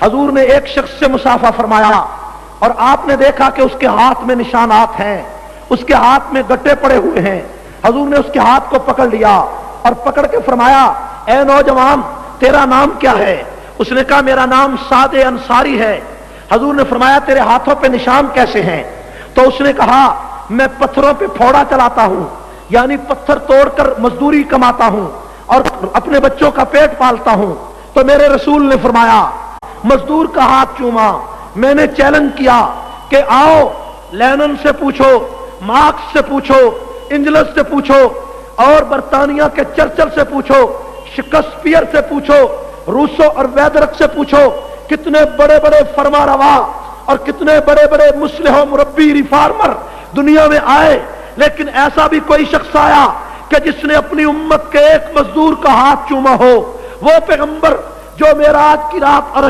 حضور نے ایک شخص سے مسافہ فرمایا اور آپ نے دیکھا کہ اس کے ہاتھ میں نشانات ہیں، اس کے ہاتھ میں گٹے پڑے ہوئے ہیں۔ حضور نے اس کے ہاتھ کو پکڑ لیا اور پکڑ کے فرمایا، اے نوجوان تیرا نام کیا ہے؟ اس نے کہا میرا نام سعد انصاری ہے۔ حضور نے فرمایا تیرے ہاتھوں پہ نشان کیسے ہیں؟ تو اس نے کہا میں پتھروں پہ پھوڑا چلاتا ہوں، یعنی پتھر توڑ کر مزدوری کماتا ہوں اور اپنے بچوں کا پیٹ پالتا ہوں۔ تو میرے رسول نے فرمایا مزدور کا ہاتھ چوما، میں نے چیلنج کیا کہ آؤ لینن سے پوچھو، مارکس سے پوچھو، انجلس سے پوچھو اور برطانیہ کے چرچل سے پوچھو، شیکسپیئر سے پوچھو، روسو اور ویدرک سے پوچھو، کتنے بڑے بڑے فرما روا اور کتنے بڑے بڑے مصلح و مربی ریفارمر دنیا میں آئے، لیکن ایسا بھی کوئی شخص آیا کہ جس نے اپنی امت کے ایک مزدور کا ہاتھ چوما ہو؟ وہ پیغمبر جو معراج کی رات عرش